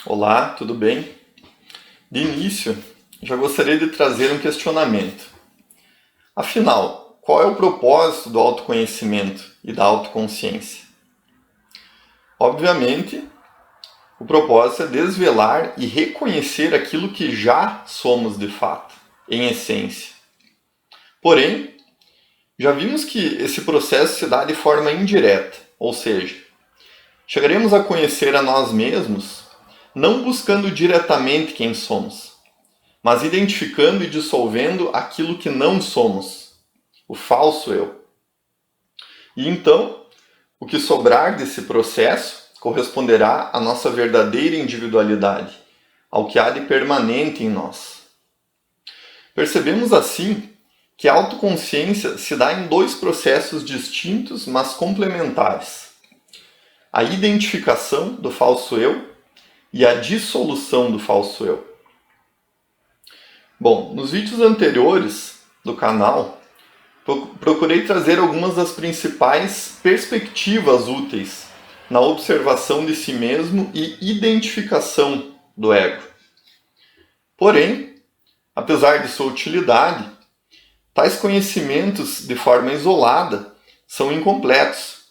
Olá, tudo bem? De início, já gostaria de trazer um questionamento. Afinal, qual é o propósito do autoconhecimento e da autoconsciência? Obviamente, o propósito é desvelar e reconhecer aquilo que já somos de fato, em essência. Porém, já vimos que esse processo se dá de forma indireta, ou seja, chegaremos a conhecer a nós mesmos não buscando diretamente quem somos, mas identificando e dissolvendo aquilo que não somos, o falso eu. E então, o que sobrar desse processo corresponderá à nossa verdadeira individualidade, ao que há de permanente em nós. Percebemos assim que a autoconsciência se dá em dois processos distintos, mas complementares: a identificação do falso eu e a dissolução do falso eu. Bom, nos vídeos anteriores do canal, procurei trazer algumas das principais perspectivas úteis na observação de si mesmo e identificação do ego. Porém, apesar de sua utilidade, tais conhecimentos de forma isolada são incompletos,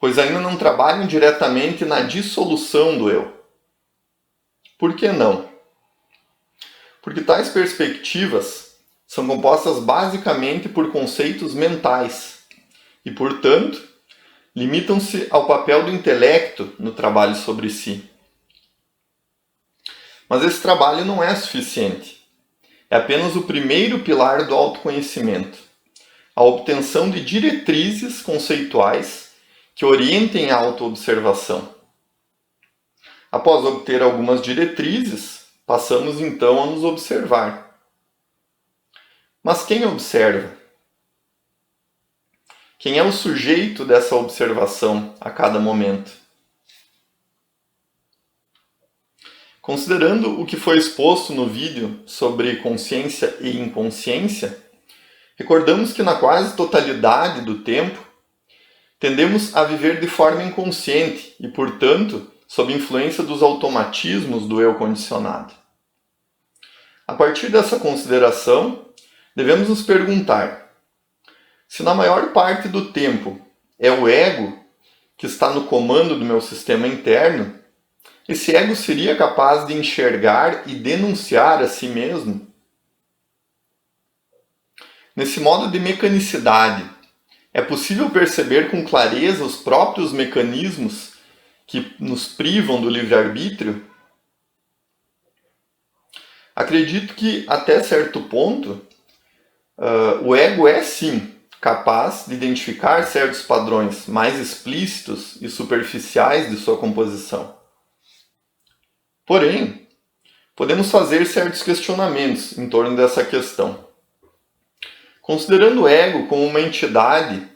pois ainda não trabalham diretamente na dissolução do eu. Por que não? Porque tais perspectivas são compostas basicamente por conceitos mentais e, portanto, limitam-se ao papel do intelecto no trabalho sobre si. Mas esse trabalho não é suficiente. É apenas o primeiro pilar do autoconhecimento, a obtenção de diretrizes conceituais que orientem a autoobservação. Após obter algumas diretrizes, passamos então a nos observar. Mas quem observa? Quem é o sujeito dessa observação a cada momento? Considerando o que foi exposto no vídeo sobre consciência e inconsciência, recordamos que na quase totalidade do tempo, tendemos a viver de forma inconsciente e, portanto, sob influência dos automatismos do eu condicionado. A partir dessa consideração, devemos nos perguntar: se na maior parte do tempo é o ego que está no comando do meu sistema interno, esse ego seria capaz de enxergar e denunciar a si mesmo? Nesse modo de mecanicidade, é possível perceber com clareza os próprios mecanismos que nos privam do livre-arbítrio? Acredito que, até certo ponto, o ego é sim capaz de identificar certos padrões mais explícitos e superficiais de sua composição. Porém, podemos fazer certos questionamentos em torno dessa questão. Considerando o ego como uma entidade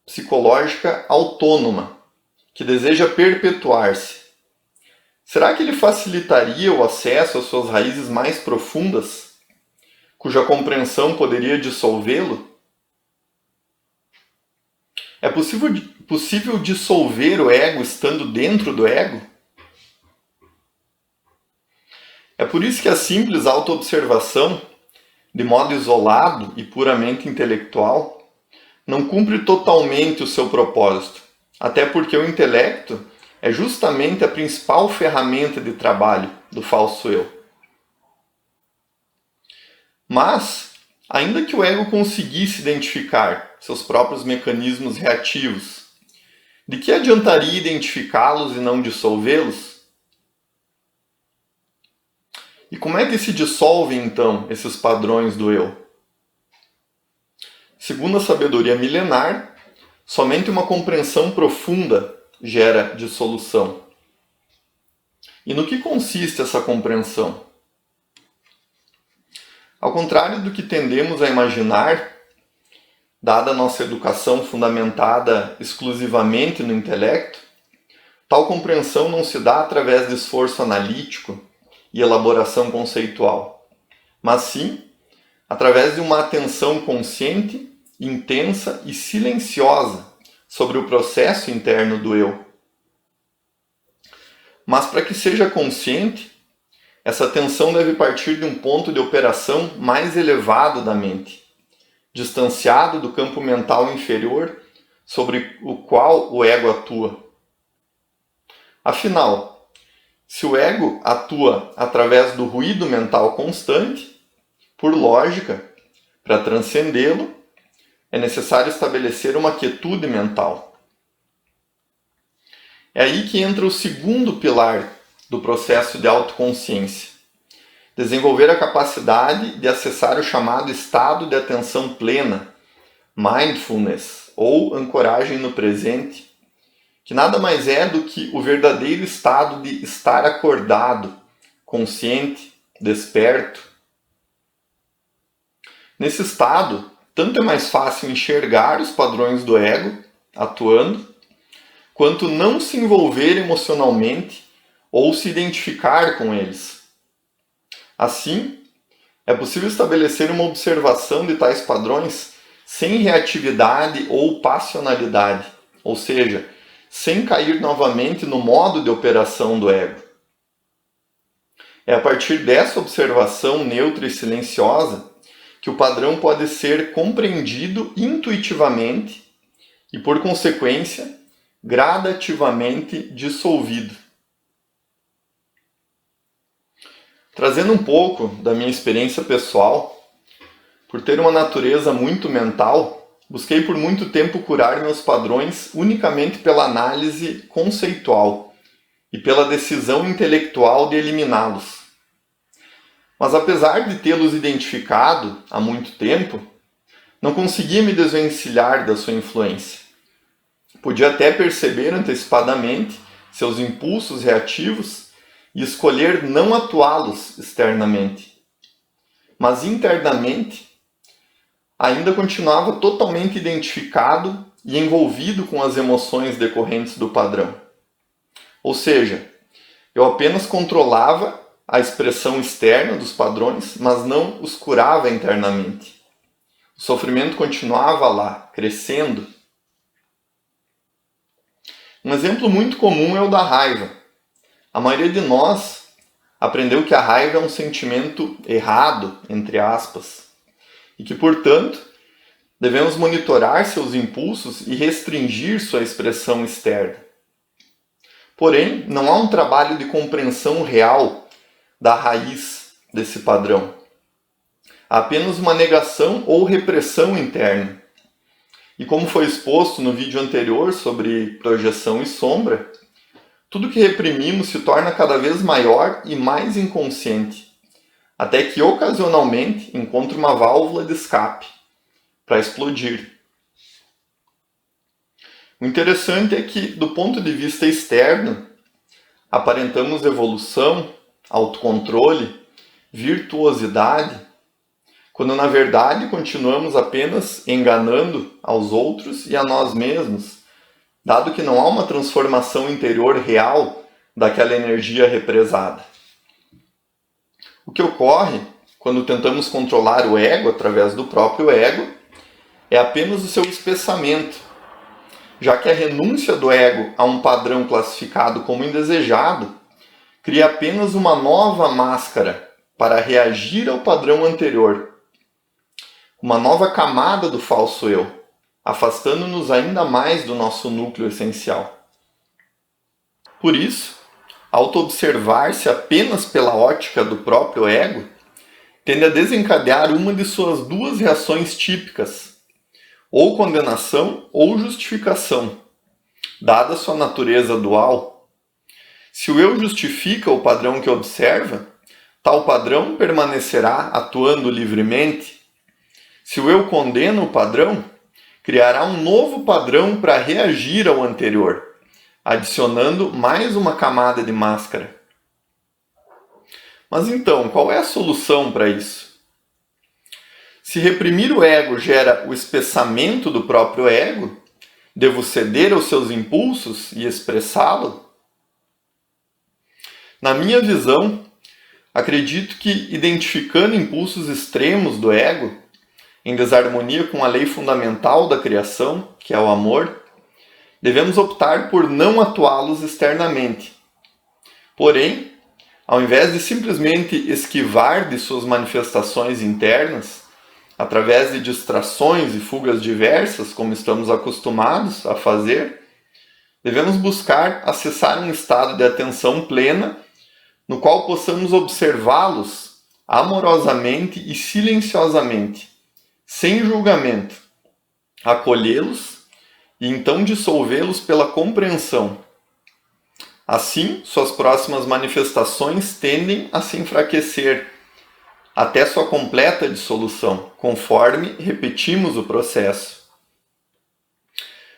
psicológica autônoma, que deseja perpetuar-se, será que ele facilitaria o acesso às suas raízes mais profundas, cuja compreensão poderia dissolvê-lo? É possível dissolver o ego estando dentro do ego? É por isso que a simples autoobservação, de modo isolado e puramente intelectual, não cumpre totalmente o seu propósito, até porque o intelecto é justamente a principal ferramenta de trabalho do falso eu. Mas, ainda que o ego conseguisse identificar seus próprios mecanismos reativos, de que adiantaria identificá-los e não dissolvê-los? E como é que se dissolvem então esses padrões do eu? Segundo a sabedoria milenar, somente uma compreensão profunda gera dissolução. E no que consiste essa compreensão? Ao contrário do que tendemos a imaginar, dada a nossa educação fundamentada exclusivamente no intelecto, tal compreensão não se dá através de esforço analítico e elaboração conceitual, mas sim através de uma atenção consciente, intensa e silenciosa sobre o processo interno do eu. Mas para que seja consciente, essa atenção deve partir de um ponto de operação mais elevado da mente, distanciado do campo mental inferior sobre o qual o ego atua. Afinal, se o ego atua através do ruído mental constante, por lógica, para transcendê-lo, é necessário estabelecer uma quietude mental. É aí que entra o segundo pilar do processo de autoconsciência: desenvolver a capacidade de acessar o chamado estado de atenção plena, mindfulness, ou ancoragem no presente, que nada mais é do que o verdadeiro estado de estar acordado, consciente, desperto. Nesse estado, tanto é mais fácil enxergar os padrões do ego atuando, quanto não se envolver emocionalmente ou se identificar com eles. Assim, é possível estabelecer uma observação de tais padrões sem reatividade ou passionalidade, ou seja, sem cair novamente no modo de operação do ego. É a partir dessa observação neutra e silenciosa que o padrão pode ser compreendido intuitivamente e, por consequência, gradativamente dissolvido. Trazendo um pouco da minha experiência pessoal, por ter uma natureza muito mental, busquei por muito tempo curar meus padrões unicamente pela análise conceitual e pela decisão intelectual de eliminá-los. Mas apesar de tê-los identificado há muito tempo, não conseguia me desvencilhar da sua influência. Podia até perceber antecipadamente seus impulsos reativos e escolher não atuá-los externamente. Mas internamente, ainda continuava totalmente identificado e envolvido com as emoções decorrentes do padrão. Ou seja, eu apenas controlava a expressão externa dos padrões, mas não os curava internamente. O sofrimento continuava lá, crescendo. Um exemplo muito comum é o da raiva. A maioria de nós aprendeu que a raiva é um sentimento errado, entre aspas, e que, portanto, devemos monitorar seus impulsos e restringir sua expressão externa. Porém, não há um trabalho de compreensão real da raiz desse padrão. Há apenas uma negação ou repressão interna. E como foi exposto no vídeo anterior sobre projeção e sombra, tudo que reprimimos se torna cada vez maior e mais inconsciente, até que ocasionalmente encontra uma válvula de escape para explodir. O interessante é que, do ponto de vista externo, aparentamos evolução, autocontrole, virtuosidade, quando na verdade continuamos apenas enganando aos outros e a nós mesmos, dado que não há uma transformação interior real daquela energia represada. O que ocorre quando tentamos controlar o ego através do próprio ego é apenas o seu espessamento, já que a renúncia do ego a um padrão classificado como indesejado cria apenas uma nova máscara para reagir ao padrão anterior, uma nova camada do falso eu, afastando-nos ainda mais do nosso núcleo essencial. Por isso, auto-observar-se apenas pela ótica do próprio ego tende a desencadear uma de suas duas reações típicas, ou condenação ou justificação, dada sua natureza dual. Se o eu justifica o padrão que observa, tal padrão permanecerá atuando livremente. Se o eu condena o padrão, criará um novo padrão para reagir ao anterior, adicionando mais uma camada de máscara. Mas então, qual é a solução para isso? Se reprimir o ego gera o espessamento do próprio ego, devo ceder aos seus impulsos e expressá-lo? Na minha visão, acredito que, identificando impulsos extremos do ego, em desarmonia com a lei fundamental da criação, que é o amor, devemos optar por não atuá-los externamente. Porém, ao invés de simplesmente esquivar de suas manifestações internas, através de distrações e fugas diversas, como estamos acostumados a fazer, devemos buscar acessar um estado de atenção plena no qual possamos observá-los amorosamente e silenciosamente, sem julgamento, acolhê-los e então dissolvê-los pela compreensão. Assim, suas próximas manifestações tendem a se enfraquecer até sua completa dissolução, conforme repetimos o processo.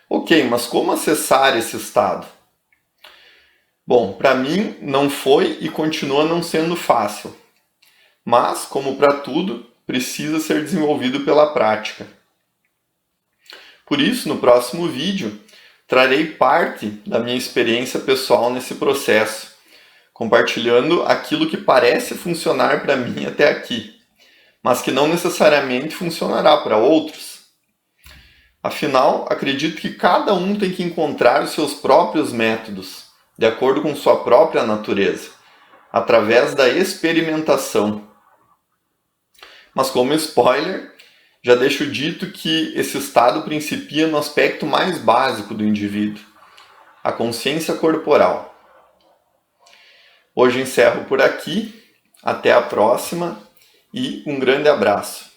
Ok, mas como acessar esse estado? Bom, para mim não foi e continua não sendo fácil, mas, como para tudo, precisa ser desenvolvido pela prática. Por isso, no próximo vídeo, trarei parte da minha experiência pessoal nesse processo, compartilhando aquilo que parece funcionar para mim até aqui, mas que não necessariamente funcionará para outros. Afinal, acredito que cada um tem que encontrar os seus próprios métodos, de acordo com sua própria natureza, através da experimentação. Mas como spoiler, já deixo dito que esse estado principia no aspecto mais básico do indivíduo, a consciência corporal. Hoje encerro por aqui, até a próxima e um grande abraço.